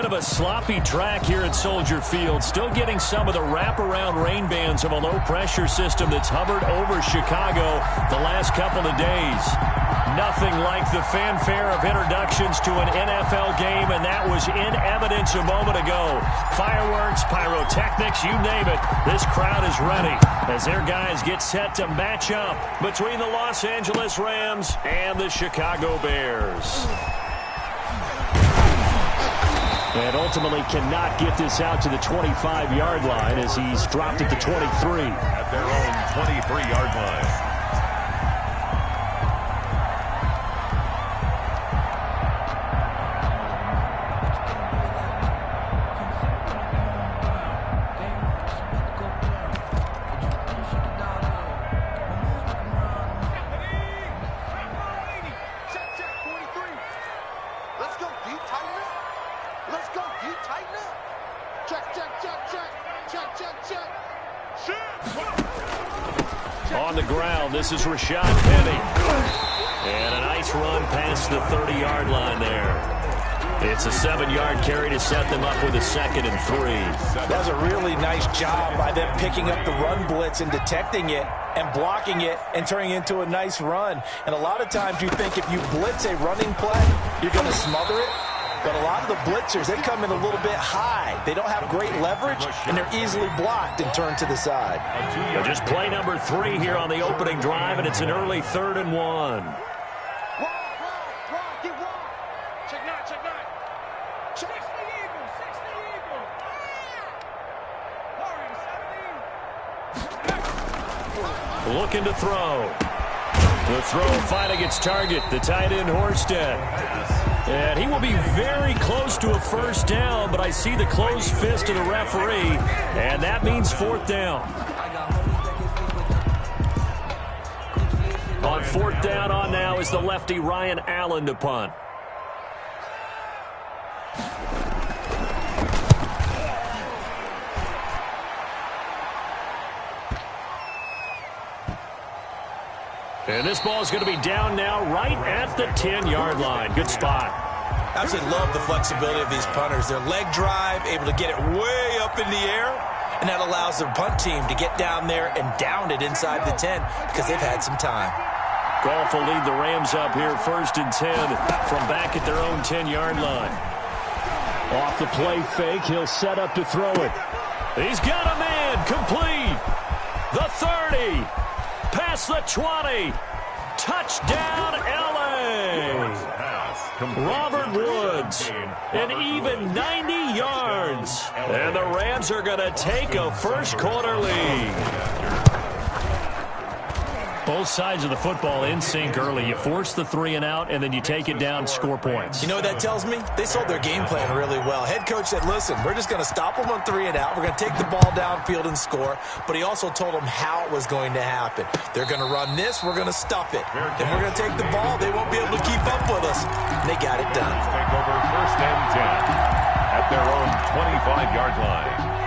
bit of a sloppy track here at Soldier Field. Still getting some of the wraparound rain bands of a low-pressure system that's hovered over Chicago the last couple of days. Nothing like the fanfare of introductions to an NFL game, and that was in evidence a moment ago. Fireworks, pyrotechnics, you name it. This crowd is ready as their guys get set to match up between the Los Angeles Rams and the Chicago Bears. And ultimately cannot get this out to the 25-yard line as he's dropped at the 23. At their own 23-yard line. On the ground, this is Rashad Penny. And a nice run past the 30-yard line there. It's a 7-yard carry to set them up with a 2nd and 3. That was a really nice job by them picking up the run blitz and detecting it and blocking it and turning it into a nice run. And a lot of times you think if you blitz a running play, you're going to smother it. But a lot of the blitzers, they come in a little bit high. They don't have great leverage, and they're easily blocked and turned to the side. Just play number 3 here on the opening drive, and it's an early 3rd and 1. Looking to throw. The throw finding its target, the tight end Horsted. And he will be very close to a first down, but I see the closed fist of the referee, and that means 4th down. On 4th down on now is the lefty Ryan Allen to punt. And this ball is going to be down now right at the 10-yard line. Good spot. Absolutely love the flexibility of these punters. Their leg drive, able to get it way up in the air, and that allows their punt team to get down there and down it inside the 10 because they've had some time. Goff will lead the Rams up here 1st and 10 from back at their own 10-yard line. Off the play fake, he'll set up to throw it. He's got a man, complete. The 30. Past the 20. Touchdown, L.A. Robert Woods, an even 90 yards. And the Rams are going to take a first-quarter lead. Both sides of the football in sync early. You force the 3 and out, and then you take it down, score points. You know what that tells me? They sold their game plan really well. Head coach said, listen, we're just going to stop them on 3 and out. We're going to take the ball downfield and score. But he also told them how it was going to happen. They're going to run this. We're going to stuff it. And we're going to take the ball. They won't be able to keep up with us. And they got it done. Take over 1st and 10 at their own 25-yard line.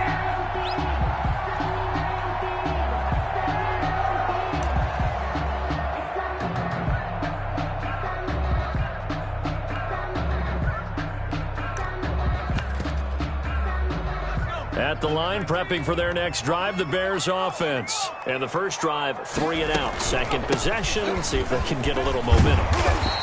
At the line, prepping for their next drive, the Bears offense. And the first drive, 3 and out. Second possession, see if they can get a little momentum.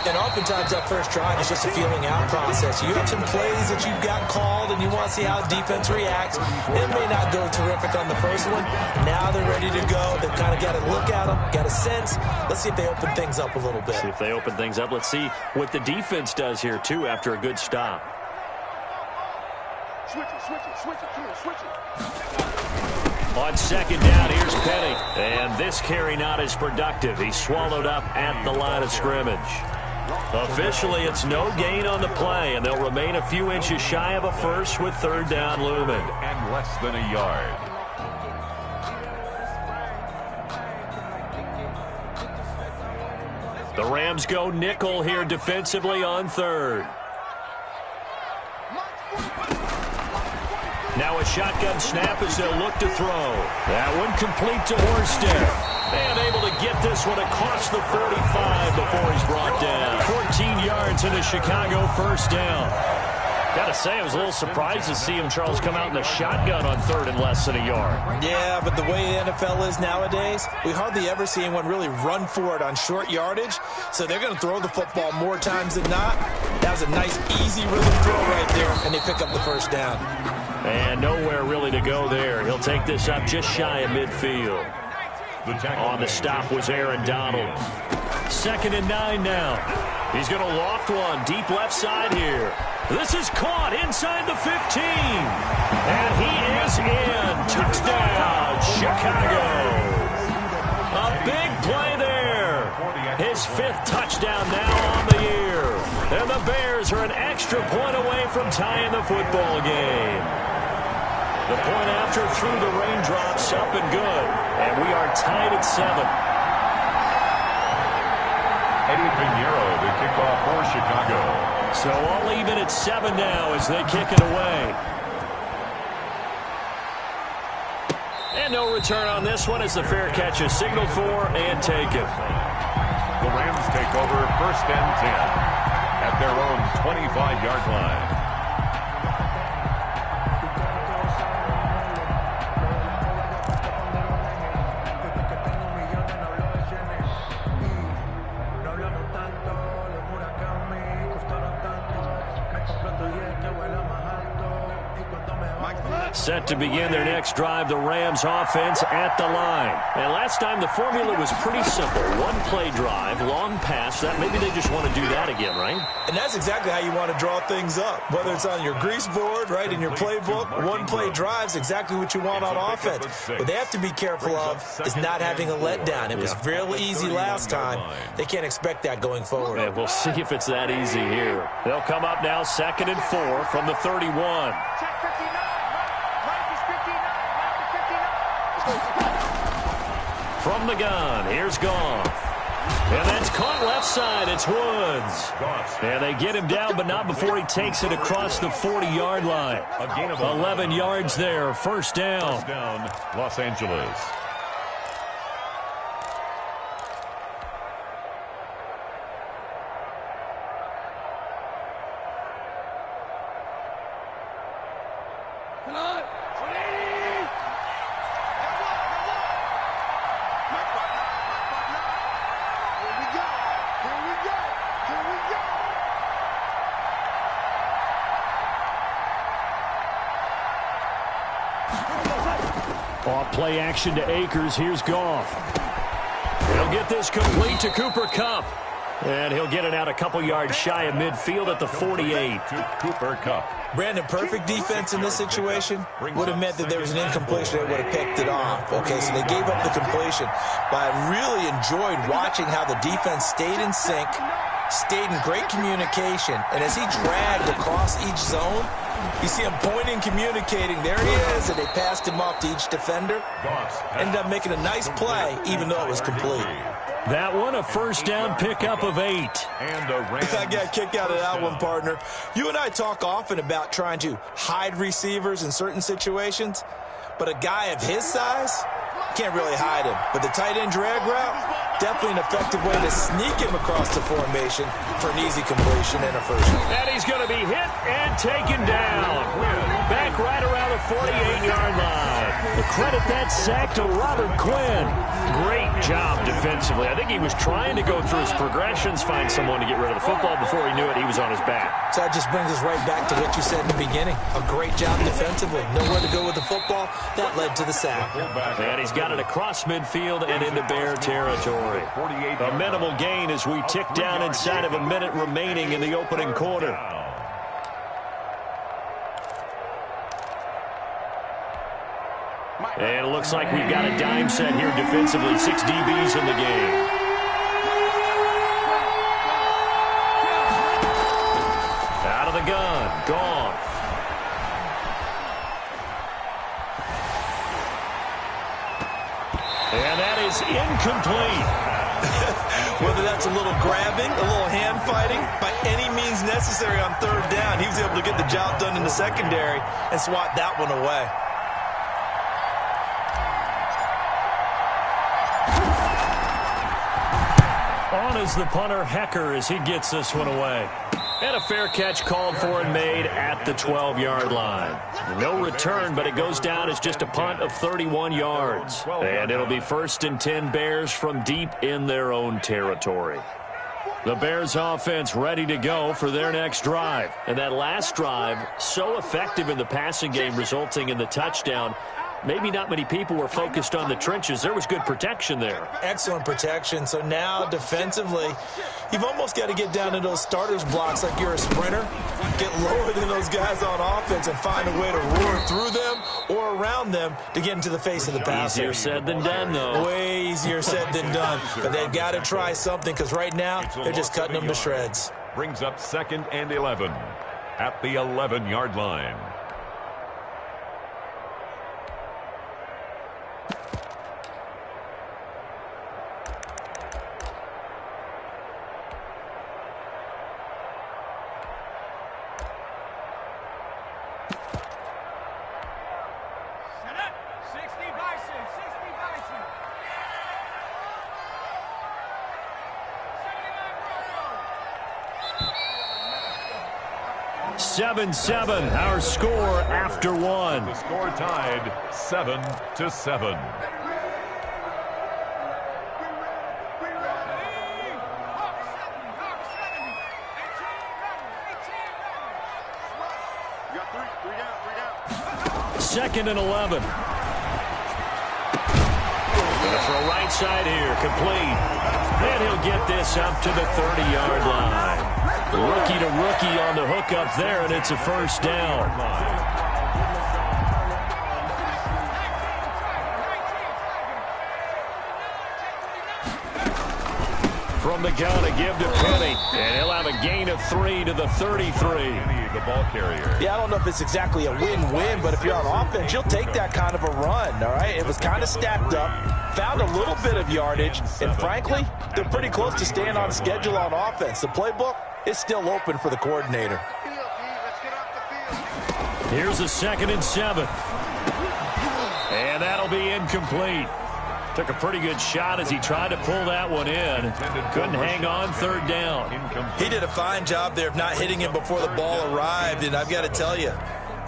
And oftentimes that first drive is just a feeling out process. You have some plays that you've got called and you want to see how defense reacts. It may not go terrific on the first one. Now they're ready to go. They've kind of got to look at them, got a sense. Let's see if they open things up a little bit. See if they open things up. Let's see what the defense does here, too, after a good stop. Switch it, come on, switch it. On 2nd down, here's Penny. And this carry not as productive. He's swallowed up at the line of scrimmage. Officially, it's no gain on the play, and they'll remain a few inches shy of a first with 3rd down looming. And less than a yard. The Rams go nickel here defensively on 3rd. Now a shotgun snap as they'll look to throw. That one complete to Horsted. And able to get this one across the 45 before he's brought down. 14 yards into Chicago, 1st down. Gotta say, I was a little surprised to see him, Charles, come out in the shotgun on 3rd and less than a yard. Yeah, but the way the NFL is nowadays, we hardly ever see anyone really run for it on short yardage. So they're going to throw the football more times than not. That was a nice, easy rhythm throw right there, and they pick up the first down. And nowhere really to go there. He'll take this up just shy of midfield. On the stop was Aaron Donald. 2nd and 9 now. He's going to loft one deep left side here. This is caught inside the 15. And he is in. Touchdown, Chicago. A big play there. His 5th touchdown now on the year. And the Bears are an extra point away from tying the football game. The point after through the raindrops, up and good. And we are tied at 7. Eddie Pinheiro, the kickoff for Chicago. So all even at 7 now as they kick it away. And no return on this one as the fair catch is signaled for and taken. The Rams take over 1st and 10 at their own 25-yard line. Set to begin their next drive, the Rams offense at the line. And last time the formula was pretty simple. One play drive, long pass. That maybe they just want to do that again, right? And that's exactly how you want to draw things up. Whether it's on your grease board, right, in your playbook, one play drive's exactly what you want on offense. What they have to be careful of is not having a letdown. It was real easy last time. They can't expect that going forward. And we'll see if it's that easy here. They'll come up now 2nd and 4 from the 31. From the gun, here's Goff. And that's caught left side. It's Woods. And they get him down, but not before he takes it across the 40-yard line. 11 yards there, 1st down. First down, Los Angeles. Off play action to Akers. Here's Goff. He'll get this complete to Cooper Kupp. And he'll get it out a couple yards shy of midfield at the 48. To Cooper Kupp. Brandon, perfect defense in this situation would have meant that there was an incompletion that would have picked it off. Okay, so they gave up the completion. But I really enjoyed watching how the defense stayed in sync, stayed in great communication, and as he dragged across each zone, you see him pointing, communicating. There he is, and they passed him off to each defender. Ended up making a nice play, even though it was complete. That one, a 1st down pickup of 8. And a Rams. I got a kick out of that one, partner. You and I talk often about trying to hide receivers in certain situations, but a guy of his size can't really hide him. But the tight end drag route, definitely an effective way to sneak him across the formation for an easy completion and a 1st down. And he's going to be hit and taken down. Back right around the 48-yard line. The credit that sack to Robert Quinn. Great job defensively. I think he was trying to go through his progressions, find someone to get rid of the football. Before he knew it, he was on his back. So that just brings us right back to what you said in the beginning. A great job defensively. Nowhere to go with the football. That led to the sack. And he's got it across midfield and into Bear territory. A minimal gain as we tick down inside of a minute remaining in the opening quarter. And it looks like we've got a dime set here defensively. 6 DBs in the game. Out of the gun. Goff. And that is incomplete. Whether that's a little grabbing, a little hand fighting, by any means necessary on 3rd down, he was able to get the job done in the secondary and swat that one away. On is the punter, Hecker, as he gets this one away. And a fair catch called for and made at the 12-yard line. No return, but it goes down as just a punt of 31 yards. And it'll be 1st and 10 Bears from deep in their own territory. The Bears offense ready to go for their next drive. And that last drive, so effective in the passing game, resulting in the touchdown. Maybe not many people were focused on the trenches. There was good protection there. Excellent protection. So now defensively, you've almost got to get down to those starters blocks like you're a sprinter. Get lower than those guys on offense and find a way to roar through them or around them to get into the face of the passer. Easier said than done, though. Way easier said than done. But they've got to try something because right now they're just cutting them to shreds. Brings up 2nd and 11 at the 11-yard line. Seven, our score after one. The score tied 7-7. Second and 11. Gonna throw right side here, complete. And he'll get this up to the 30-yard line. Rookie to rookie on the hook up there, and it's a 1st down. From the gun, a give to Penny, and he'll have a gain of 3 to the 33. The ball carrier. Yeah, I don't know if it's exactly a win-win, but if you're on offense, you'll take that kind of a run, all right? It was kind of stacked up, found a little bit of yardage, and frankly, they're pretty close to staying on schedule on offense. The playbook is still open for the coordinator. Here's a 2nd and 7. And that'll be incomplete. Took a pretty good shot as he tried to pull that one in. Couldn't hang on 3rd down. He did a fine job there of not hitting him before the ball arrived, and I've got to tell you,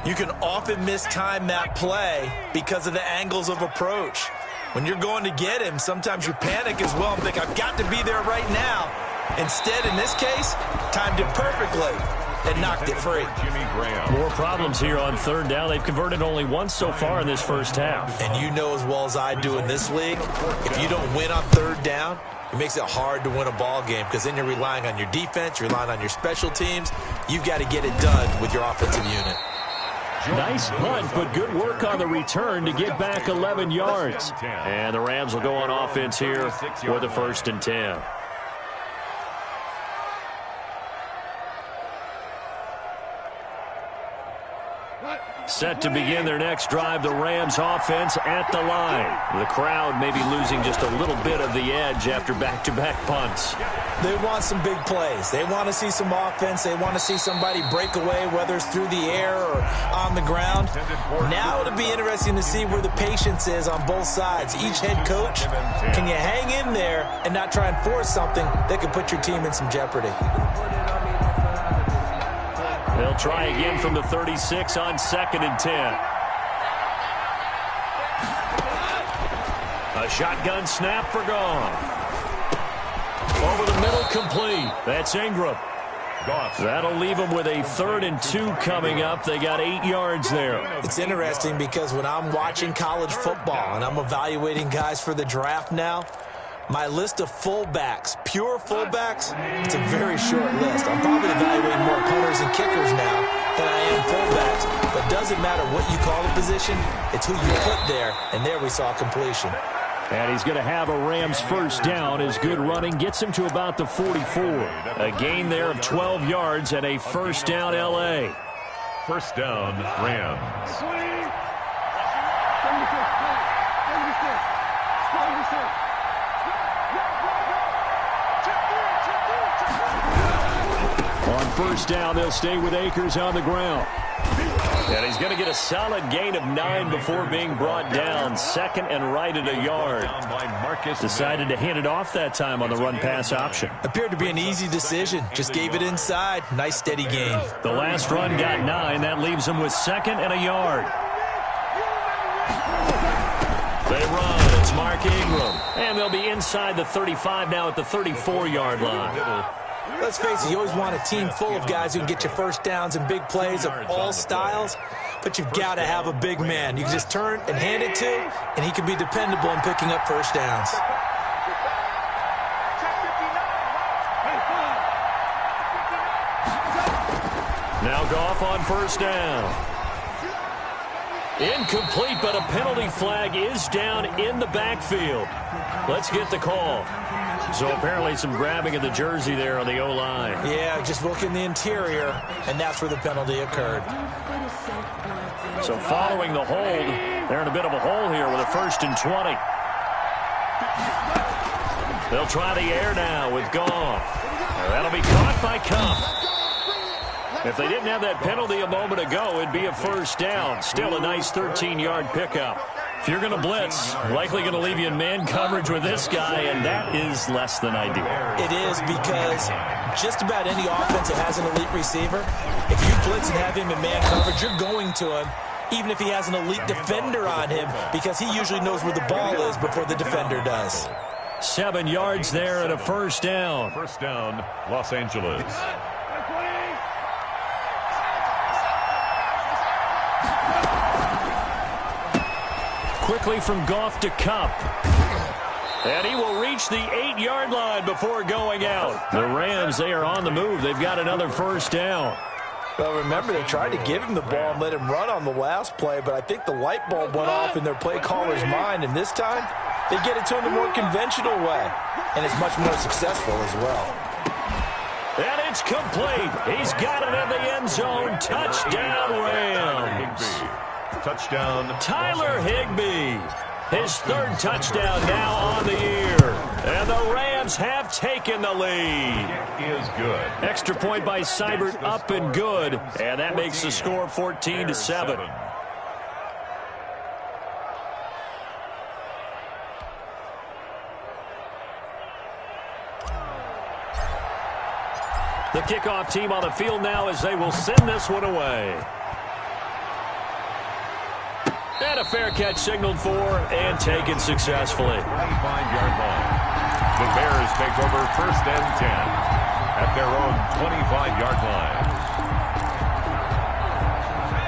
you can often mistime that play because of the angles of approach. When you're going to get him, sometimes you panic as well and think, I've got to be there right now. Instead, in this case, timed it perfectly and knocked it free. More problems here on 3rd down. They've converted only once so far in this first half. And you know as well as I do in this league, if you don't win on 3rd down, it makes it hard to win a ball game because then you're relying on your defense, you're relying on your special teams. You've got to get it done with your offensive unit. Nice punt, but good work on the return to get back 11 yards. And the Rams will go on offense here with a 1st and 10. Set to begin their next drive, the Rams offense at the line. The crowd may be losing just a little bit of the edge after back-to-back punts. They want some big plays. They want to see some offense. They want to see somebody break away, whether it's through the air or on the ground. Now it'll be interesting to see where the patience is on both sides. Each head coach, can you hang in there and not try and force something that could put your team in some jeopardy? They'll try again from the 36 on 2nd and 10. A shotgun snap for Goff. Over the middle, complete. That's Ingram. That'll leave them with a 3rd and 2 coming up. They got 8 yards there. It's interesting because when I'm watching college football and I'm evaluating guys for the draft now, my list of fullbacks, pure fullbacks, it's a very short list. I'm probably evaluating more punters and kickers now than I am fullbacks. But it doesn't matter what you call the position, it's who you put there. And there we saw completion. And he's going to have a Rams 1st down as good running gets him to about the 44. A gain there of 12 yards and a 1st down L.A. 1st down, Rams. On first down. They'll stay with Akers on the ground. And he's going to get a solid gain of 9 before being brought down. Second and right at a yard. Decided to hand it off that time on the run-pass option. Appeared to be an easy decision. Just gave it inside. Nice steady gain. The last run got 9. That leaves him with second and a yard. They run. It's Mark Ingram. And they'll be inside the 35 now at the 34-yard line. Let's face it, you always want a team full of guys who can get you first downs and big plays of all styles, but you've got to have a big man. You can just turn and hand it to, and he can be dependable in picking up first downs. Now Goff on first down. Incomplete, but a penalty flag is down in the backfield. Let's get the call. So apparently some grabbing of the jersey there on the O-line. Yeah, just look in the interior, and that's where the penalty occurred. So following the hold, they're in a bit of a hole here with a 1st and 20. They'll try the air now with Goff. That'll be caught by Kupp. If they didn't have that penalty a moment ago, it'd be a first down. Still a nice 13-yard pickup. If you're going to blitz, likely going to leave you in man coverage with this guy, and that is less than ideal. It is, because just about any offense that has an elite receiver, if you blitz and have him in man coverage, you're going to him, even if he has an elite defender on him, because he usually knows where the ball is before the defender does. 7 yards there and a first down. First down, Los Angeles. Quickly from Goff to Kupp. And he will reach the 8-yard line before going out. The Rams, they are on the move. They've got another first down. Well, remember, they tried to give him the ball and let him run on the last play, but I think the light bulb went off in their play caller's mind, and this time they get it to him the more conventional way, and it's much more successful as well. And it's complete. He's got it in the end zone. Touchdown, Rams. Touchdown, Tyler Higbee. His 3rd touchdown now on the year. And the Rams have taken the lead. It is good. Extra point by Seibert, up and good. And that makes the score 14-7. The kickoff team on the field now as they will send this one away. And a fair catch signaled for and taken successfully. 25-yard line. The Bears take over 1st and 10 at their own 25-yard line.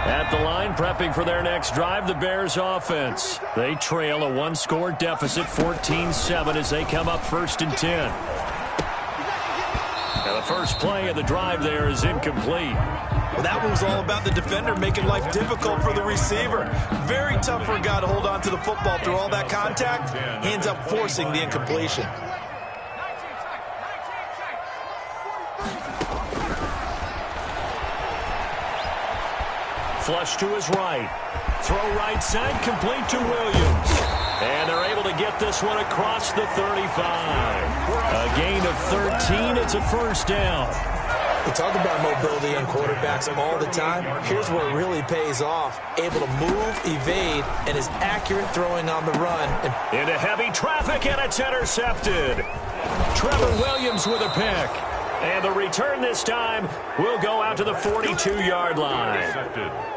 At the line, prepping for their next drive, the Bears offense. They trail a 1-score deficit, 14-7, as they come up 1st and 10. Now the first play of the drive there is incomplete. Well, that one was all about the defender making life difficult for the receiver. Very tough for a guy to hold on to the football through all that contact. He ends up forcing the incompletion. Flush to his right. Throw right side, complete to Williams. And they're able to get this one across the 35. A gain of 13. It's a first down. We talk about mobility on quarterbacks all the time. Here's where it really pays off. Able to move, evade, and is accurate throwing on the run. Into heavy traffic, and it's intercepted. Trevor Williams with a pick. And the return this time will go out to the 42-yard line.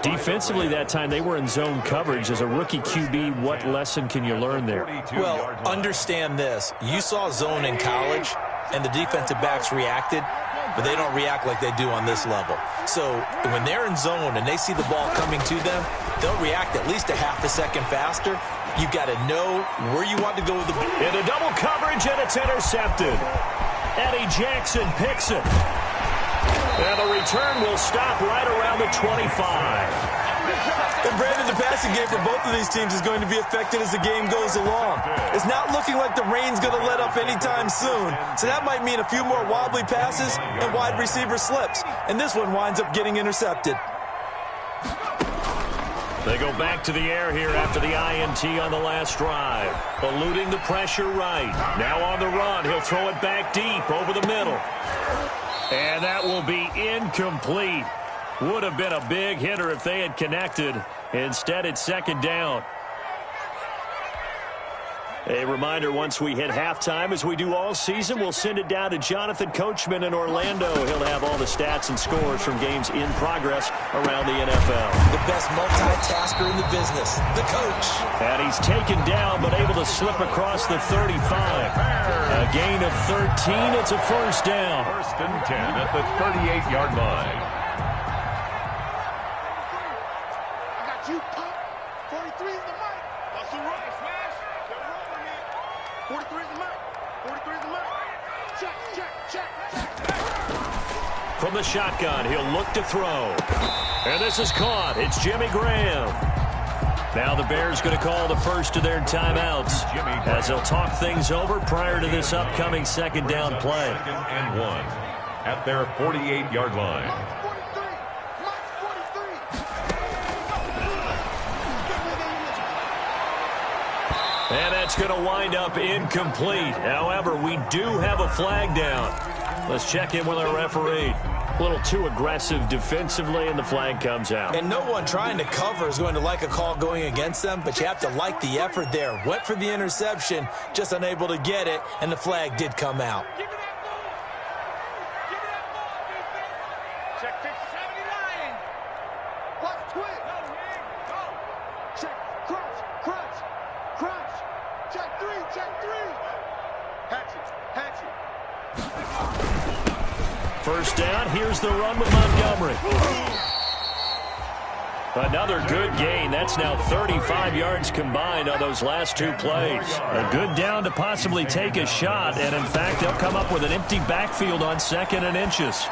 Defensively that time, they were in zone coverage. As a rookie QB, what lesson can you learn there? Well, understand this. You saw zone in college, and the defensive backs reacted, but they don't react like they do on this level. So when they're in zone and they see the ball coming to them, they'll react at least a half a second faster. You've got to know where you want to go with the ball. Into double coverage, and it's intercepted. Eddie Jackson picks it. And the return will stop right around the 25. And Brandon, the passing game for both of these teams is going to be affected as the game goes along. It's not looking like the rain's going to let up anytime soon. So that might mean a few more wobbly passes and wide receiver slips. And this one winds up getting intercepted. They go back to the air here after the INT on the last drive. Eluding the pressure right. Now on the run. He'll throw it back deep over the middle. And that will be incomplete. Would have been a big hitter if they had connected. Instead, it's second down. A reminder, once we hit halftime, as we do all season, we'll send it down to Jonathan Coachman in Orlando. He'll have all the stats and scores from games in progress around the NFL. The best multitasker in the business, the coach. And he's taken down, but able to slip across the 35. A gain of 13. It's a first down. First and 10 at the 38-yard line. I got you, punk. 43 is the mic. Hustle run, smash. They're rolling it. 43 is the mic. 43 is the mic. Check, check, check, check. From the shotgun, he'll look to throw. And this is caught. It's Jimmy Graham. Now the Bears going to call the first of their timeouts as they'll talk things over prior to this upcoming second down play. Second and 1 at their 48-yard line. 43. Mike 43. And that's going to wind up incomplete. However, we do have a flag down. Let's check in with our referee. A little too aggressive defensively, and the flag comes out. And no one trying to cover is going to like a call going against them, but you have to like the effort there. Went for the interception, just unable to get it, and the flag did come out. Give me that ball. Give me that ball, defense. Check 79. Watch twist. Go. Check. Crunch. Crunch. Crunch. Check 3. Check 3. Hatchet. Hatchet. First down, here's the run with Montgomery. Another good gain. That's now 35 yards combined on those last two plays. A good down to possibly take a shot, and in fact, they'll come up with an empty backfield on second and inches.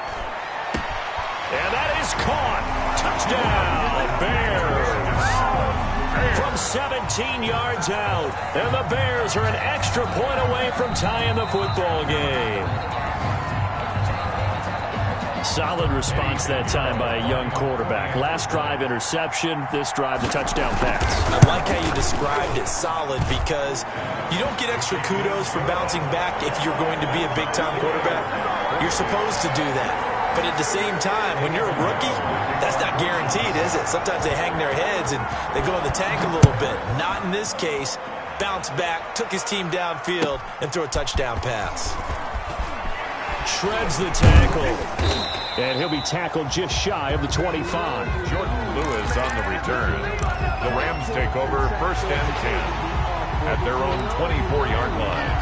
And that is caught. Touchdown, Bears. From 17 yards out, and the Bears are an extra point away from tying the football game. Solid response that time by a young quarterback. Last drive, interception. This drive, the touchdown pass. I like how you described it solid because you don't get extra kudos for bouncing back if you're going to be a big-time quarterback. You're supposed to do that. But at the same time, when you're a rookie, that's not guaranteed, is it? Sometimes they hang their heads and they go in the tank a little bit. Not in this case. Bounce back, took his team downfield, and threw a touchdown pass. Shreds the tackle. And he'll be tackled just shy of the 25. Jordan Lewis on the return. The Rams take over first and 10 at their own 24-yard line.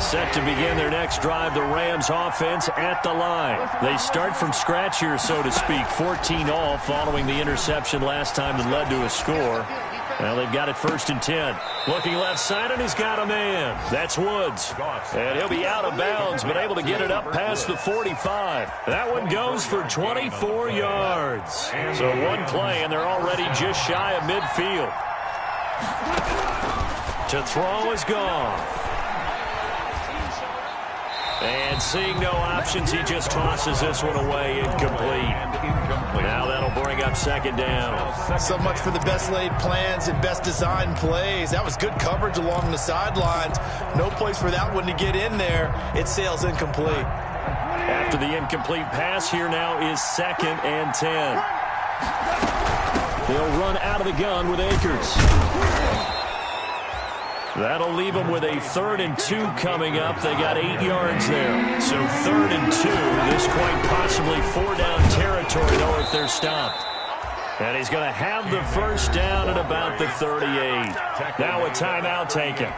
Set to begin their next drive, the Rams offense at the line. They start from scratch here, so to speak. 14 all following the interception last time that led to a score. Well, they've got it first and 10. Looking left side, and he's got a man. That's Woods. And he'll be out of bounds, but able to get it up past the 45. That one goes for 24 yards. So one play, and they're already just shy of midfield. To throw is gone. And seeing no options, he just tosses this one away, incomplete. Now that'll bring up second down. So much for the best laid plans and best designed plays. That was good coverage along the sidelines. No place for that one to get in there. It sails incomplete. After the incomplete pass, here now is second and 10. They'll run out of the gun with Akers. That'll leave them with a 3rd and 2 coming up. They got 8 yards there. So 3rd and 2. This quite possibly 4-down territory, though, if they're stopped. And he's going to have the first down at about the 38. Now a timeout taken.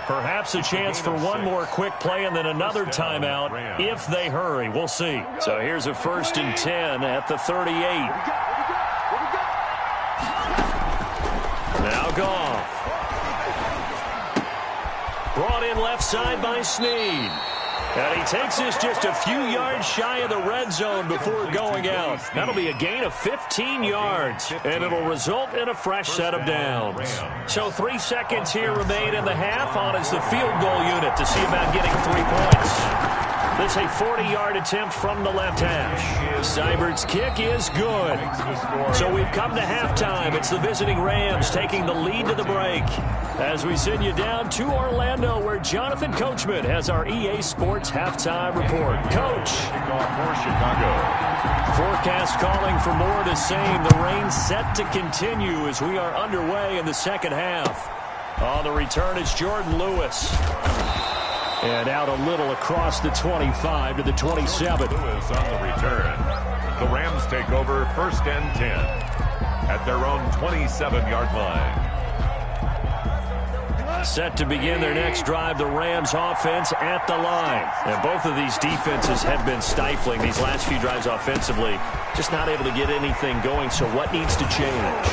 Perhaps a chance for one more quick play and then another timeout if they hurry. We'll see. So here's a 1st and 10 at the 38. Now Goff. Brought in left side by Snead. And he takes this just a few yards shy of the red zone before going out. That'll be a gain of 15 yards, and it'll result in a fresh set of downs. So 3 seconds here remain in the half on as the field goal unit to see about getting 3 points. This is a 40-yard attempt from the left hash. Seibert's kick is good. So we've come to halftime. It's the visiting Rams taking the lead to the break. As we send you down to Orlando, where Jonathan Coachman has our EA Sports halftime report. Coach. Kickoff for Chicago. Forecast calling for more of the same. The rain set to continue as we are underway in the second half. On the return, it's Jordan Lewis. And out a little across the 25 to the 27. Lewis on the return. The Rams take over 1st and 10 at their own 27-yard line. Set to begin their next drive, the Rams offense at the line. And both of these defenses have been stifling these last few drives offensively. Just not able to get anything going, so what needs to change?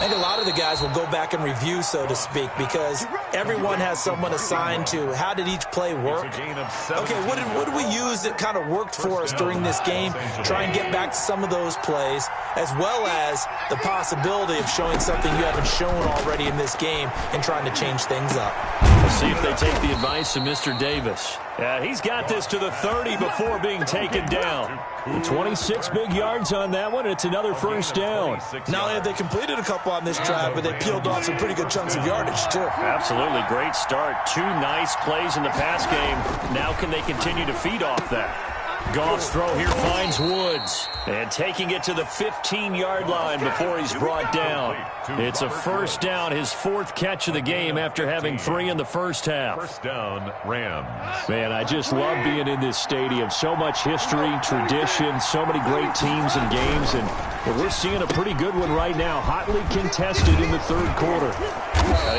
I think a lot of the guys will go back and review, so to speak, because everyone has someone assigned to how did each play work. Okay, what did we use that kind of worked for us during this game? Try and get back to some of those plays, as well as the possibility of showing something you haven't shown already in this game and trying to change things up. We'll see if they take the advice of Mr. Davis. He's got this to the 30 before being taken down. 26 big yards on that one, and it's another first down. Not only have they completed a couple on this drive, but they peeled off some pretty good chunks of yardage, too. Absolutely. Great start. 2 nice plays in the pass game. Now can they continue to feed off that? Goff's throw here finds Woods. And taking it to the 15-yard line before he's brought down. It's a first down, his 4th catch of the game after having 3 in the first half. First down, Rams. Man, I just love being in this stadium. So much history, tradition, so many great teams and games. And we're seeing a pretty good one right now. Hotly contested in the 3rd quarter.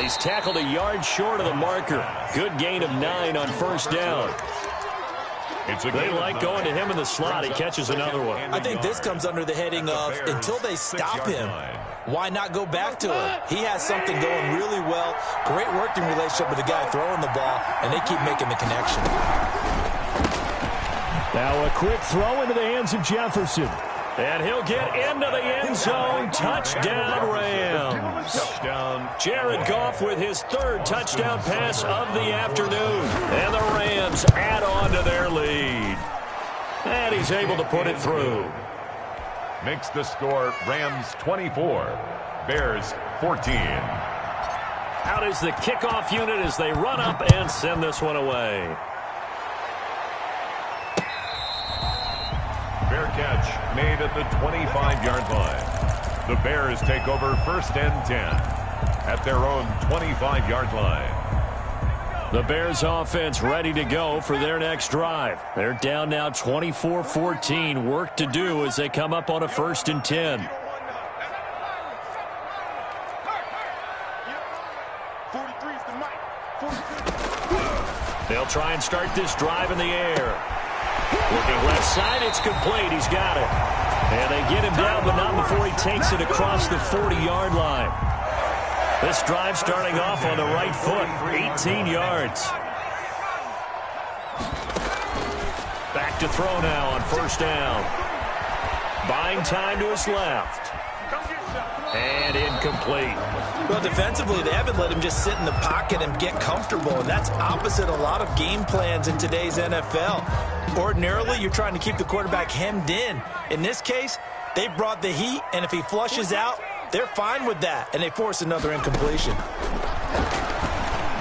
He's tackled a yard short of the marker. Good gain of 9 on first down. They like going to him in the slot. He catches another one. I think this comes under the heading of until they stop him, why not go back to him? He has something going really well. Great working relationship with the guy throwing the ball, and they keep making the connection. Now a quick throw into the hands of Jefferson. And he'll get into the end zone. Touchdown, Rams. Touchdown. Jared Goff with his 3rd touchdown pass of the afternoon. And the Rams add on to their lead. And he's able to put it through. Makes the score Rams 24, Bears 14. Out is the kickoff unit as they run up and send this one away. Fair catch made at the 25-yard line. The Bears take over 1st and 10 at their own 25-yard line. The Bears offense ready to go for their next drive. They're down now 24-14. Work to do as they come up on a 1st and 10. They'll try and start this drive in the air. Looking left side, it's complete. He's got it. And they get him down, but not before he takes it across the 40-yard line. This drive starting off on the right foot, 18 yards. Back to throw now on first down. Buying time to his left. And incomplete. Well, defensively, they haven't let him just sit in the pocket and get comfortable, and that's opposite a lot of game plans in today's NFL. Ordinarily, you're trying to keep the quarterback hemmed in. In this case, they brought the heat, and if he flushes out, they're fine with that, and they force another incompletion.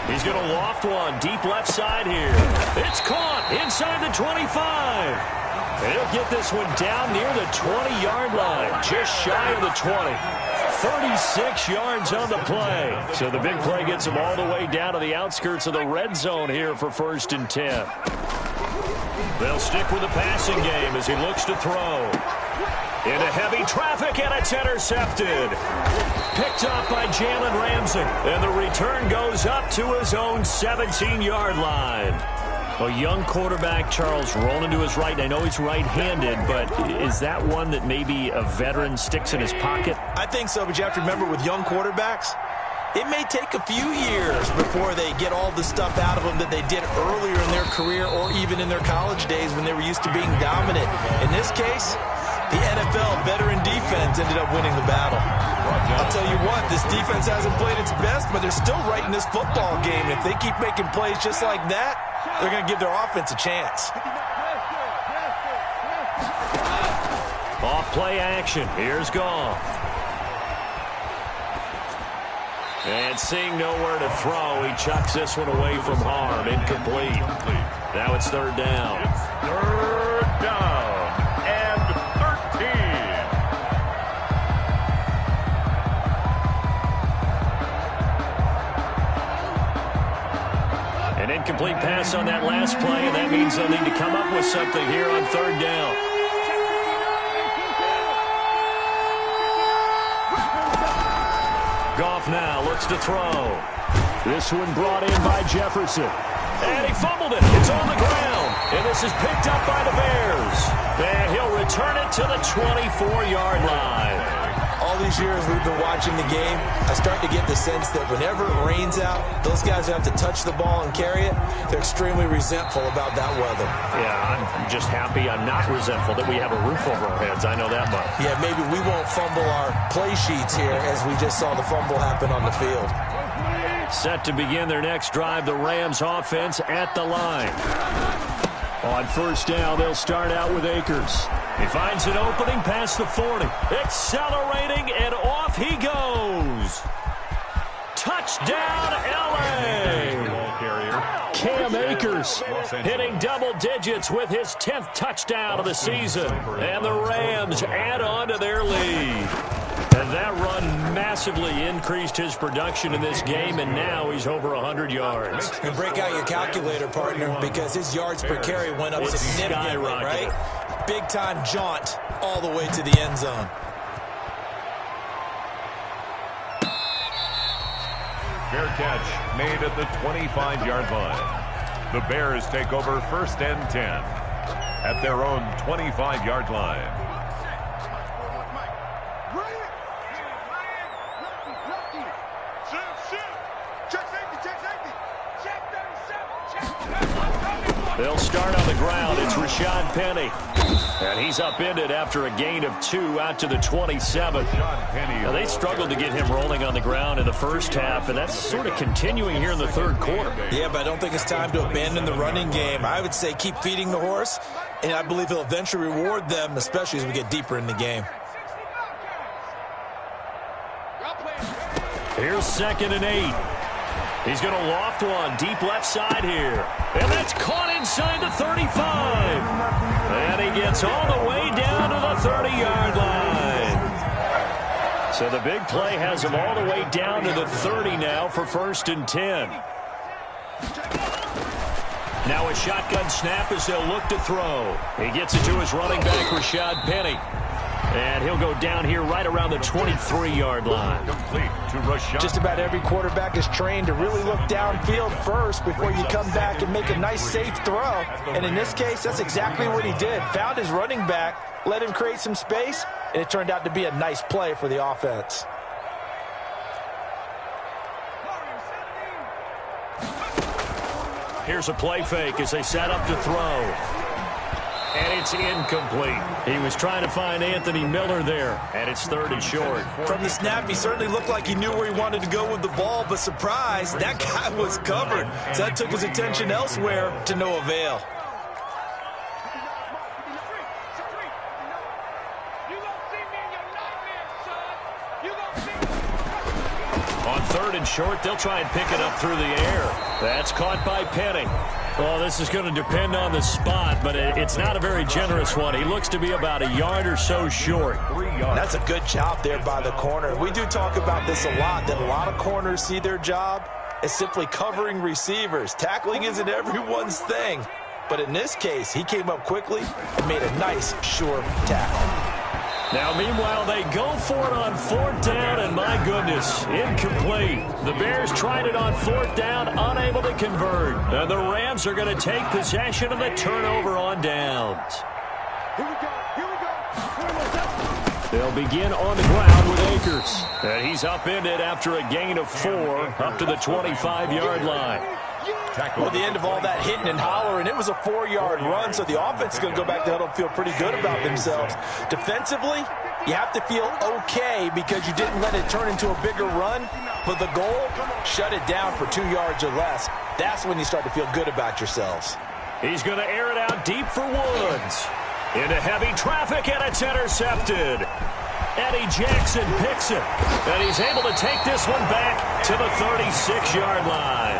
He's going to loft one deep left side here. It's caught inside the 25. He'll get this one down near the 20-yard line, just shy of the 20. 36 yards on the play. So the big play gets him all the way down to the outskirts of the red zone here for 1st and 10. They'll stick with the passing game as he looks to throw. Into heavy traffic, and it's intercepted. Picked up by Jalen Ramsey. And the return goes up to his own 17-yard line. A young quarterback, Charles, rolling to his right. I know he's right-handed, but is that one that maybe a veteran sticks in his pocket? I think so, but you have to remember with young quarterbacks, it may take a few years before they get all the stuff out of them that they did earlier in their career or even in their college days when they were used to being dominant. In this case, the NFL veteran defense ended up winning the battle. I'll tell you what, this defense hasn't played its best, but they're still right in this football game. If they keep making plays just like that, they're going to give their offense a chance. play action. Here's Goff. And seeing nowhere to throw, he chucks this one away from harm. Incomplete. Now it's third down. It's third down and 13. An incomplete pass on that last play, and that means they'll need to come up with something here on third down. Goff now looks to throw. This one brought in by Jefferson. And he fumbled it. It's on the ground. And this is picked up by the Bears. And he'll return it to the 24-yard line. All these years we've been watching the game, I start to get the sense that whenever it rains out, those guys have to touch the ball and carry it. They're extremely resentful about that weather. Yeah, I'm just happy I'm not resentful that we have a roof over our heads. I know that much. Yeah, maybe we won't fumble our play sheets here as we just saw the fumble happen on the field. Set to begin their next drive, the Rams offense at the line. On first down, they'll start out with Akers. He finds an opening past the 40. Accelerating, and off he goes. Touchdown, L.A. Cam Akers hitting double digits with his 10th touchdown of the season. And the Rams add on to their lead. And that run massively increased his production in this game, and now he's over 100 yards. And break out your calculator, partner, because his yards per carry went up significantly, right? Big-time jaunt all the way to the end zone. Fair catch made at the 25-yard line. The Bears take over first and 10 at their own 25-yard line. They'll start on the ground. It's Rashad Penny. And he's upended after a gain of 2 out to the 27. Now, they struggled to get him rolling on the ground in the first half, and that's sort of continuing here in the third quarter. Yeah, but I don't think it's time to abandon the running game. I would say keep feeding the horse, and I believe he'll eventually reward them, especially as we get deeper in the game. Here's 2nd and 8. He's going to loft one deep left side here. And that's caught inside the 35. And he gets all the way down to the 30-yard line. So the big play has him all the way down to the 30 now for 1st and 10. Now a shotgun snap as they'll look to throw. He gets it to his running back, Rashad Penny. And he'll go down here right around the 23-yard line. Complete to Rashad. Just about every quarterback is trained to really look downfield first before you come back and make a nice, safe throw. And in this case, that's exactly what he did. Found his running back, let him create some space, and it turned out to be a nice play for the offense. Here's a play fake as they set up to throw. And it's incomplete. He was trying to find Anthony Miller there, and it's 3rd and short. From the snap, he certainly looked like he knew where he wanted to go with the ball, but surprise, that guy was covered. So that took his attention elsewhere to no avail. On 3rd and short, they'll try and pick it up through the air. That's caught by Penny. Well, this is going to depend on the spot, but it's not a very generous one. He looks to be about a yard or so short. That's a good job there by the corner. We do talk about this a lot, that a lot of corners see their job as simply covering receivers. Tackling isn't everyone's thing. But in this case, he came up quickly and made a nice, sure tackle. Now, meanwhile, they go for it on 4th down, and my goodness, incomplete. The Bears tried it on 4th down, unable to convert. And the Rams are going to take possession of the turnover on downs. Here we go. Here we go. They'll begin on the ground with Akers. And he's upended after a gain of 4 up to the 25-yard line. Well, the end of all that hitting and hollering, it was a 4-yard run, so the offense is going to go back to huddle and feel pretty good about themselves. Defensively, you have to feel okay because you didn't let it turn into a bigger run, but the goal, shut it down for 2 yards or less. That's when you start to feel good about yourselves. He's going to air it out deep for Woods. Into heavy traffic, and it's intercepted. Eddie Jackson picks it, and he's able to take this one back to the 36-yard line.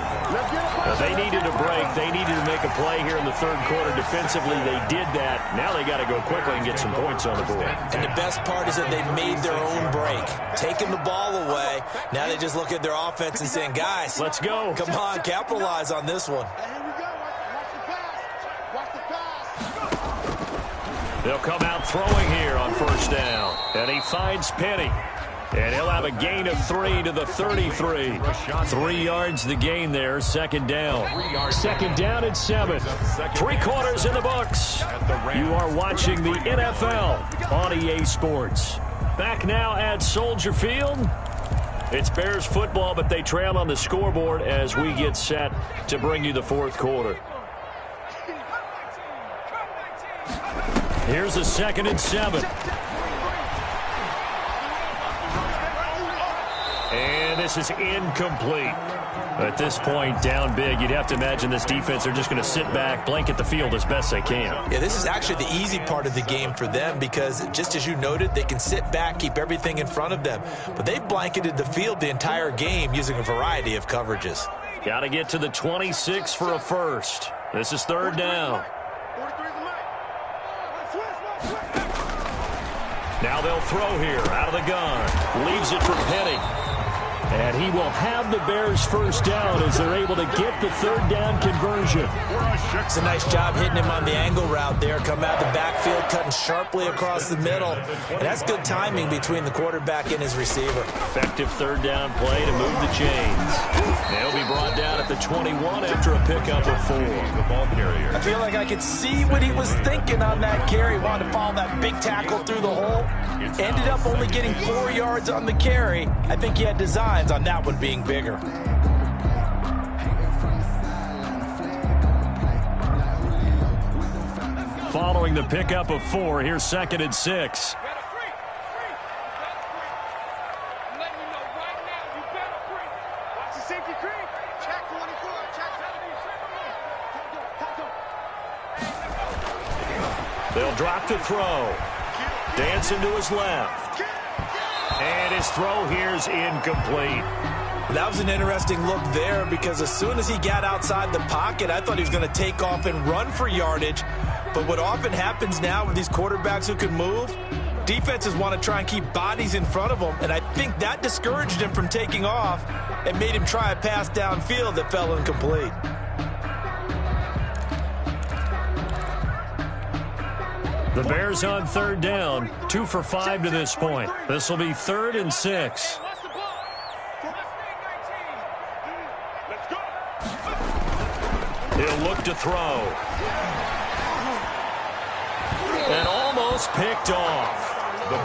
Now, they needed a break. They needed to make a play here in the third quarter. Defensively, they did that. Now they got to go quickly and get some points on the board. And the best part is that they made their own break, taking the ball away. Now they just look at their offense and saying, guys, let's go. Come on, capitalize on this one. They'll come out throwing here on first down. And he finds Penny. And he'll have a gain of 3 to the 33. 3 yards the gain there, second down. Second down and 7. 3 quarters in the books. You are watching the NFL on EA Sports. Back now at Soldier Field. It's Bears football, but they trail on the scoreboard as we get set to bring you the fourth quarter. Here's a second and 7. And this is incomplete. At this point, down big, you'd have to imagine this defense are just going to sit back, blanket the field as best they can. Yeah, this is actually the easy part of the game for them because, just as you noted, they can sit back, keep everything in front of them. But they've blanketed the field the entire game using a variety of coverages. Got to get to the 26 for a first. This is third down. Now they'll throw here out of the gun. Leaves it for Penny. And he will have the Bears first down as they're able to get the third down conversion. It's a nice job hitting him on the angle route there. Come out the backfield, cutting sharply across the middle. And that's good timing between the quarterback and his receiver. Effective third down play to move the chains. They'll be brought down at the 21 after a pickup of 4. I feel like I could see what he was thinking on that carry. Wanted to follow that big tackle through the hole. Ended up only getting 4 yards on the carry. I think he had designs on that one being bigger. Following the pickup of 4, here's second and 6. They'll drop to throw. Dancing to his left. And his throw here's incomplete. That was an interesting look there because as soon as he got outside the pocket, I thought he was going to take off and run for yardage. But what often happens now with these quarterbacks who can move, defenses want to try and keep bodies in front of them, and I think that discouraged him from taking off and made him try a pass downfield that fell incomplete. The Bears on third down, 2 for 5 to this point. This will be 3rd and 6. He'll look to throw. And almost picked off.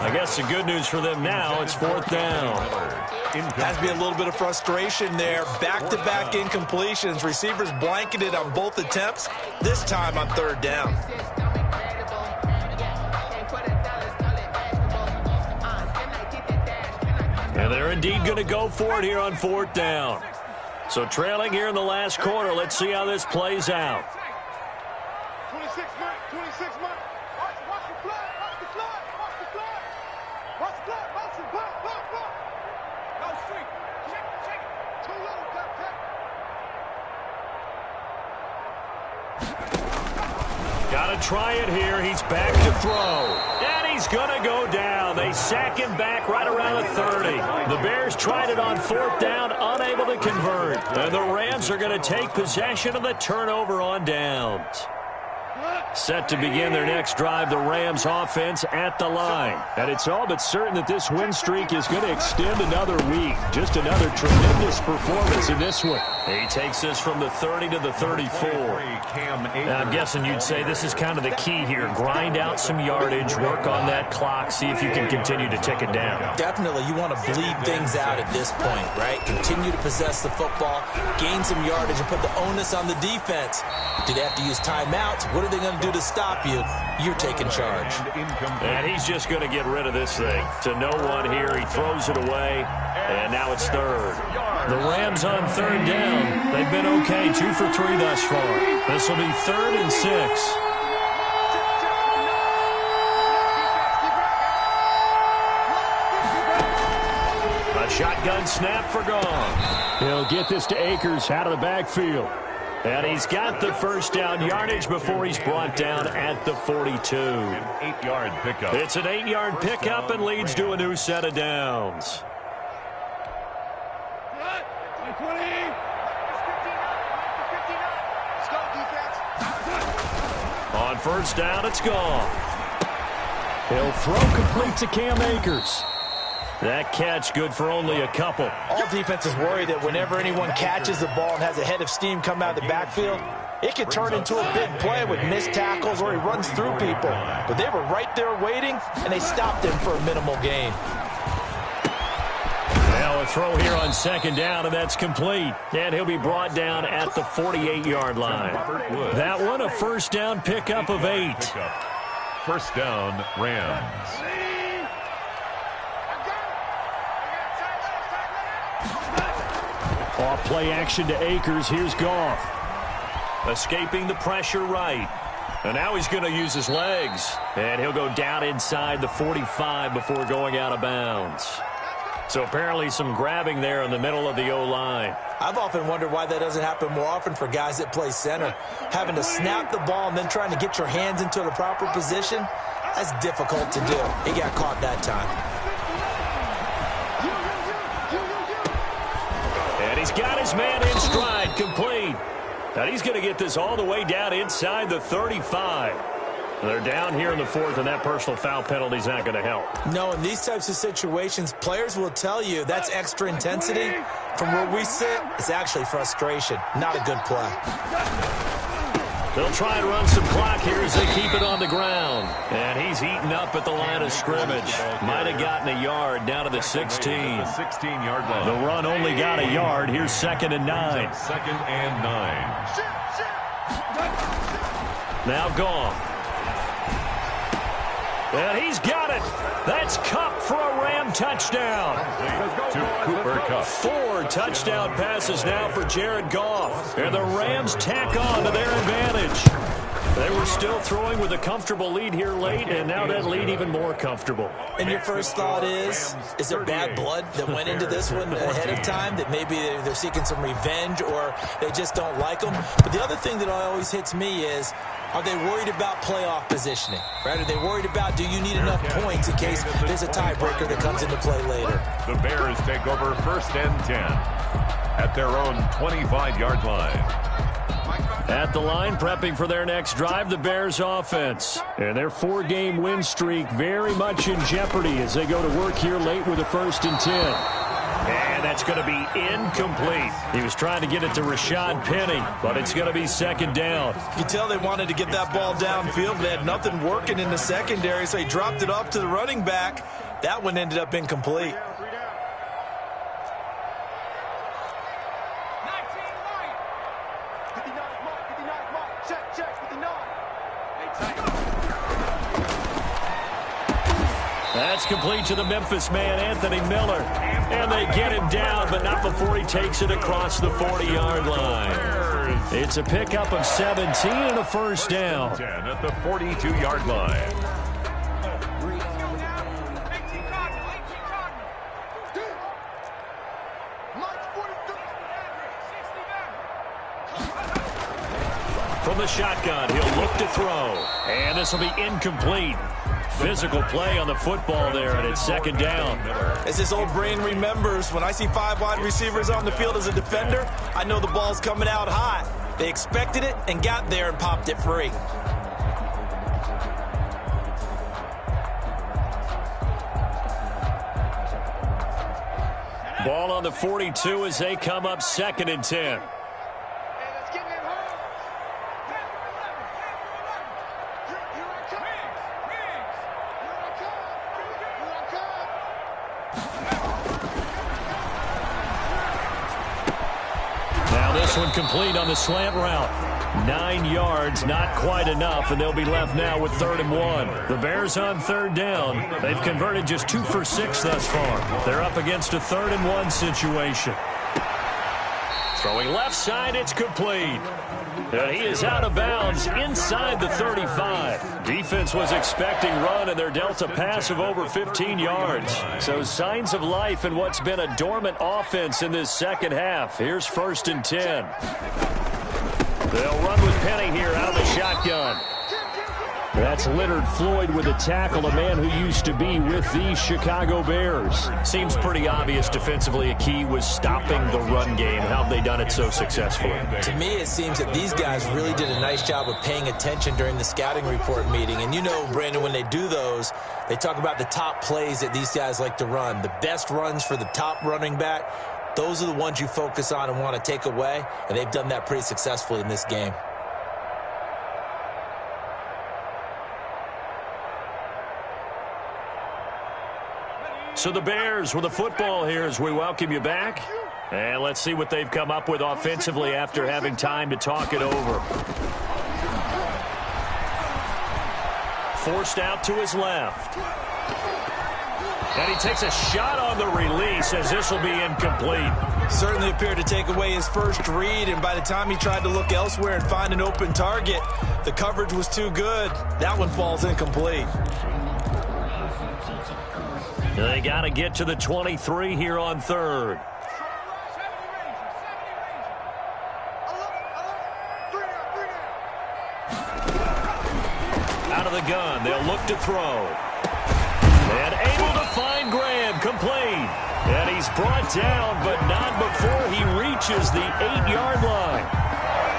I guess the good news for them now, it's 4th down. Has to be a little bit of frustration there. Back-to-back incompletions. Receivers blanketed on both attempts, this time on third down. And they're indeed going to go for it here on 4th down. So trailing here in the last quarter, let's see how this plays out. 26 Mike, 26 Mike. Watch the fly, watch the fly, watch the fly. Watch the fly, watch the fly, fly. No street, check it. Too low, tap. Got to try it here. He's back to throw. And he's going to go down. They sack him back right around the 30. The Bears tried it on 4th down, unable to convert. And the Rams are going to take possession of the turnover on downs. Set to begin their next drive, the Rams offense at the line. And it's all but certain that this win streak is going to extend another week. Just another tremendous performance in this one. He takes this from the 30 to the 34. Now, I'm guessing you'd say this is kind of the key here. Grind out some yardage, work on that clock, see if you can continue to tick it down. Definitely, you want to bleed things out at this point, right? Continue to possess the football, gain some yardage, and put the onus on the defense. Do they have to use timeouts? What are they going to do to stop you? You're taking charge. And he's just going to get rid of this thing. To no one here. He throws it away, and now it's 3rd. The Rams on 3rd down. They've been okay, 2 for 3 thus far. This will be 3rd and 6. Shotgun snap for Goff. He'll get this to Akers out of the backfield. And he's got the first down yardage before he's brought down at the 42. An 8-yard pickup. It's an 8-yard pickup and leads to a new set of downs. On first down, it's Goff. He'll throw complete to Cam Akers. That catch good for only a couple. All defenses worry that whenever anyone catches the ball and has a head of steam come out of the backfield, it could turn into a big play with missed tackles or he runs through people. But they were right there waiting, and they stopped him for a minimal gain. Now a throw here on second down, and that's complete. And he'll be brought down at the 48-yard line. That one, a first down pickup of 8. First down, Rams. Off play action to Akers. Here's Goff. Escaping the pressure right. And now he's going to use his legs. And he'll go down inside the 45 before going out of bounds. So apparently some grabbing there in the middle of the O-line. I've often wondered why that doesn't happen more often for guys that play center. Having to snap the ball and then trying to get your hands into the proper position, that's difficult to do. He got caught that time. And he's got his man in stride, complete. And he's going to get this all the way down inside the 35. They're down here in the fourth, and that personal foul penalty is not going to help. No, in these types of situations, players will tell you that's extra intensity. From where we sit, it's actually frustration. Not a good play. They'll try and run some clock here as they keep it on the ground. And he's eaten up at the line of scrimmage. Might have gotten a yard down to the 16. 16-yard line. The run only got a yard. Here's 2nd and 9. 2nd and 9. Now Goff. And he's got it. That's Kupp for a Ram touchdown. To Cooper Kupp. 4 touchdown passes now for Jared Goff. And the Rams tack on to their advantage. They were still throwing with a comfortable lead here late, and now that lead even more comfortable. And your first thought is there bad blood that went into this one ahead of time, that maybe they're seeking some revenge or they just don't like them? But the other thing that always hits me is, are they worried about playoff positioning? Right? Are they worried about, do you need enough points in case there's a tiebreaker that comes into play later? The Bears take over 1st and 10 at their own 25-yard line. At the line, prepping for their next drive, the Bears offense. And their 4-game win streak very much in jeopardy as they go to work here late with a 1st and 10. And that's going to be incomplete. He was trying to get it to Rashad Penny, but it's going to be 2nd down. You can tell they wanted to get that ball downfield. They had nothing working in the secondary, so he dropped it off to the running back. That one ended up incomplete. That's complete to the Memphis man, Anthony Miller. And they get him down, but not before he takes it across the 40-yard line. It's a pickup of 17 and a first down. 10 at the 42-yard line. From the shotgun, he'll look to throw. And this will be incomplete. Physical play on the football there, and it's 2nd down. As his old brain remembers, when I see 5 wide receivers on the field as a defender, I know the ball's coming out hot. They expected it and got there and popped it free. Ball on the 42 as they come up 2nd and 10. One complete on the slant route. 9 yards, not quite enough, and they'll be left now with 3rd and 1. The Bears on 3rd down. They've converted just 2 for 6 thus far. They're up against a 3rd and 1 situation. Throwing left side, it's complete. And he is out of bounds inside the 35. Defense was expecting run, and they're dealt a pass of over 15 yards. So signs of life in what's been a dormant offense in this second half. Here's 1st and 10. They'll run with Penny here out of the shotgun. That's Leonard Floyd with a tackle, a man who used to be with the Chicago Bears. Seems pretty obvious defensively a key was stopping the run game. How have they done it so successfully? To me, it seems that these guys really did a nice job of paying attention during the scouting report meeting. And you know, Brandon, when they do those, they talk about the top plays that these guys like to run. The best runs for the top running back, those are the ones you focus on and want to take away. And they've done that pretty successfully in this game. So the Bears with the football here as we welcome you back. And let's see what they've come up with offensively after having time to talk it over. Forced out to his left. And he takes a shot on the release as this will be incomplete. Certainly appeared to take away his first read, and by the time he tried to look elsewhere and find an open target, the coverage was too good. That one falls incomplete. They got to get to the 23 here on 3rd. Out of the gun, they'll look to throw. And able to find Graham, complete. And he's brought down, but not before he reaches the 8-yard line.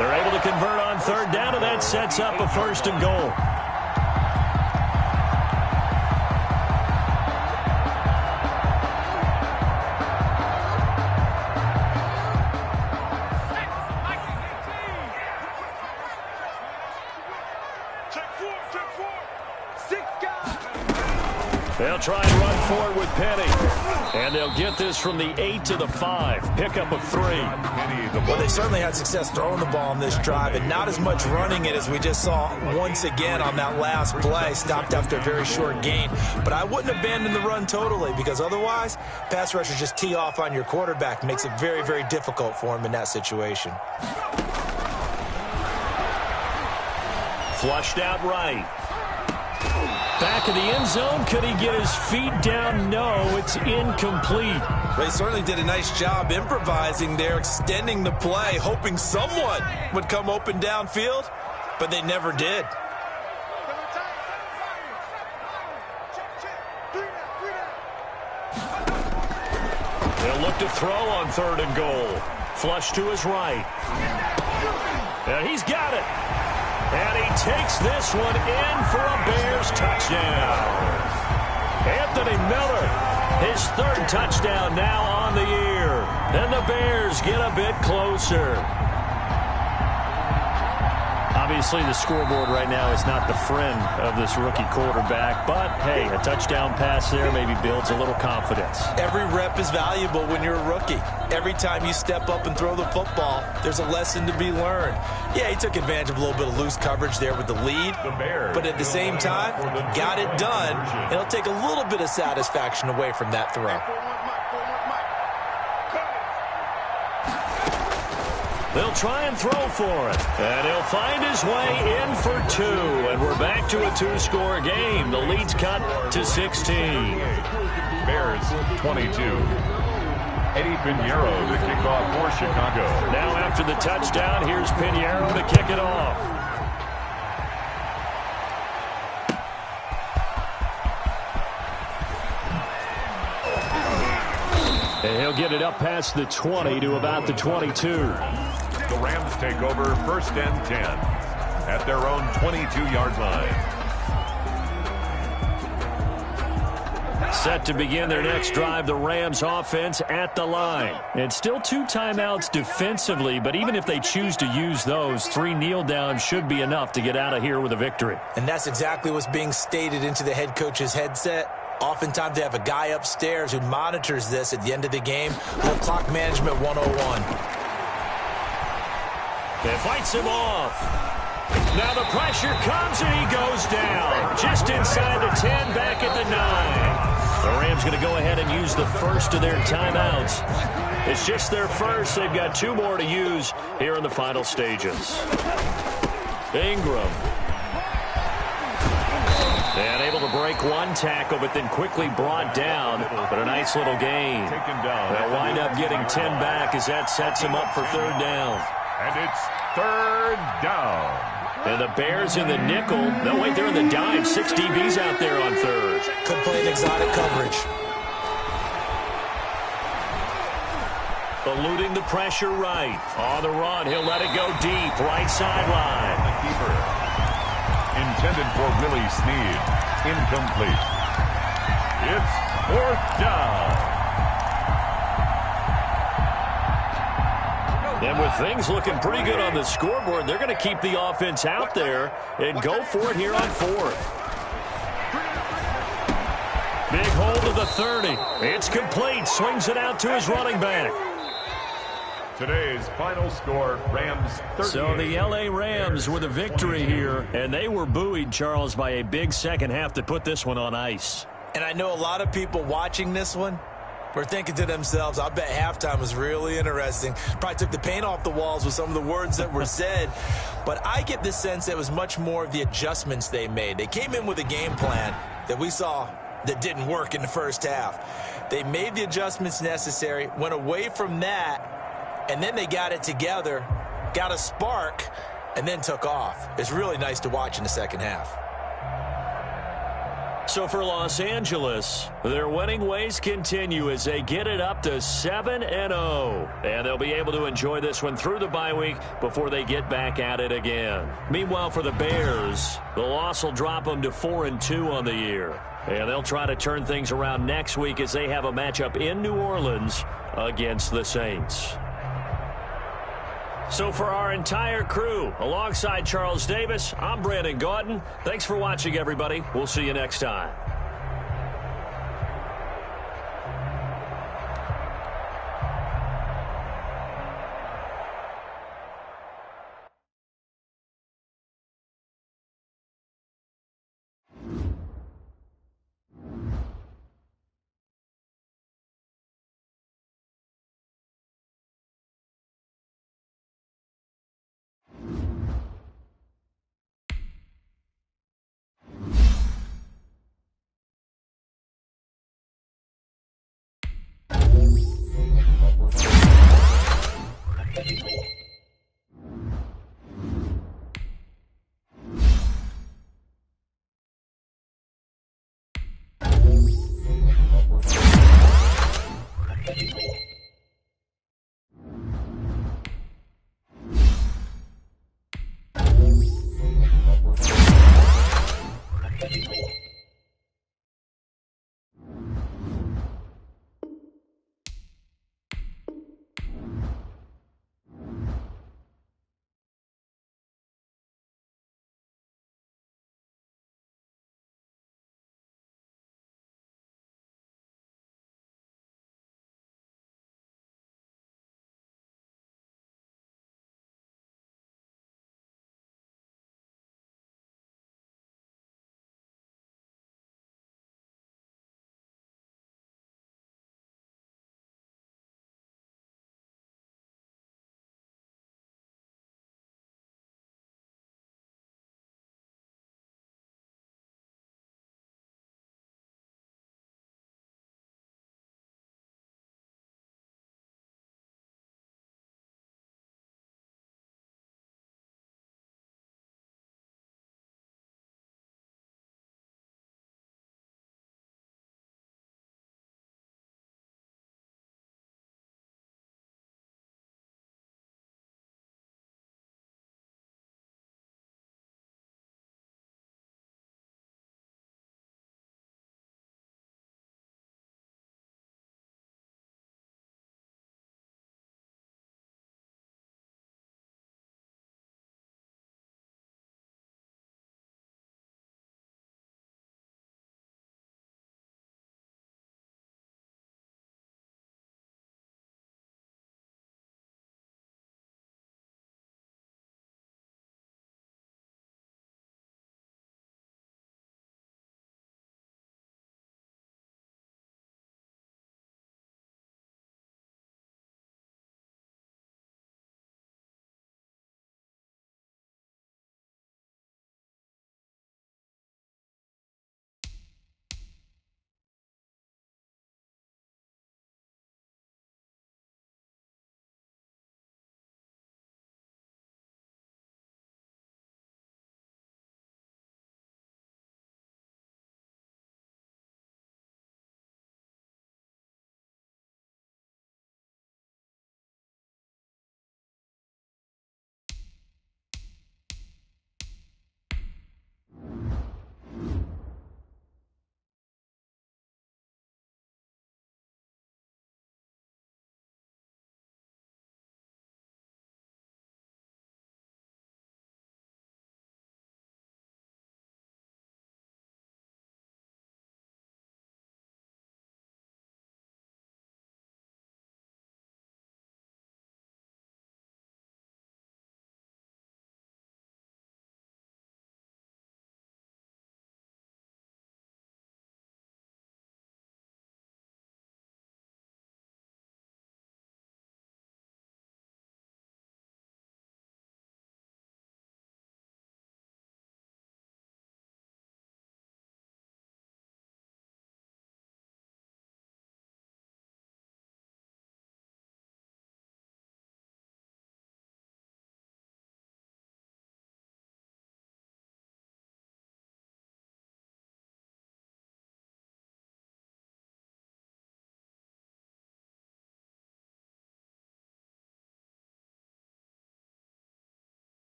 They're able to convert on 3rd down, and that sets up a 1st and goal. They'll try and run forward with Penny. And they'll get this from the 8 to the 5. Pickup of 3. Well, they certainly had success throwing the ball on this drive, and not as much running it as we just saw once again on that last play. Stopped after a very short gain. But I wouldn't abandon the run totally, because otherwise, pass rushers just tee off on your quarterback. Makes it very, very difficult for him in that situation. Flushed out right. Back of the end zone. Could he get his feet down? No, it's incomplete. They certainly did a nice job improvising there, extending the play, hoping someone would come open downfield, but they never did. They'll look to throw on 3rd and goal. Flush to his right. And he's got it. And he takes this one in for a Bears touchdown. Anthony Miller, his 3rd touchdown now on the year. And the Bears get a bit closer. Obviously, the scoreboard right now is not the friend of this rookie quarterback. But, hey, a touchdown pass there maybe builds a little confidence. Every rep is valuable when you're a rookie. Every time you step up and throw the football, there's a lesson to be learned. Yeah, he took advantage of a little bit of loose coverage there with the lead. But at the same time, got it done. And it'll take a little bit of satisfaction away from that throw. They'll try and throw for it. And he'll find his way in for 2. And we're back to a 2-score game. The lead's cut to 16. Bears 22. Eddie Pinheiro to kick off for Chicago. Now after the touchdown, here's Pinheiro to kick it off. And he'll get it up past the 20 to about the 22. The Rams take over 1st and 10 at their own 22-yard line. Set to begin their next drive, the Rams offense at the line. It's still 2 timeouts defensively, but even if they choose to use those, 3 kneel downs should be enough to get out of here with a victory. And that's exactly what's being stated into the head coach's headset. Oftentimes they have a guy upstairs who monitors this at the end of the game. Little clock management 101. It fights him off. Now the pressure comes and he goes down. Just inside the 10, back at the 9. The Rams going to go ahead and use the first of their timeouts. It's just their first. They've got 2 more to use here in the final stages. Ingram. And able to break 1 tackle, but then quickly brought down. But a nice little gain. They'll wind up getting 10 back as that sets him up for 3rd down. And it's 3rd down. And the Bears in the nickel. No, wait, they're in the dime. 6 DBs out there on 3rd. Could play an exotic coverage. Eluding the pressure right. On the run, he'll let it go deep. Right sideline. The keeper. Intended for Willie Snead. Incomplete. It's 4th down. And with things looking pretty good on the scoreboard, they're going to keep the offense out there and go for it here on 4th. Big hold of the 30. It's complete. Swings it out to his running back. Today's final score, Rams 38. So the L.A. Rams with a victory here, and they were buoyed, Charles, by a big second half that put this one on ice. And I know a lot of people watching this one were thinking to themselves, I bet halftime was really interesting. Probably took the paint off the walls with some of the words that were said. But I get the sense that it was much more of the adjustments they made. They came in with a game plan that we saw that didn't work in the first half. They made the adjustments necessary, went away from that, and then they got it together, got a spark, and then took off. It's really nice to watch in the second half. So for Los Angeles, their winning ways continue as they get it up to 7-0. And they'll be able to enjoy this one through the bye week before they get back at it again. Meanwhile, for the Bears, the loss will drop them to 4-2 on the year. And they'll try to turn things around next week as they have a matchup in New Orleans against the Saints. So for our entire crew, alongside Charles Davis, I'm Brandon Gaudin. Thanks for watching, everybody. We'll see you next time.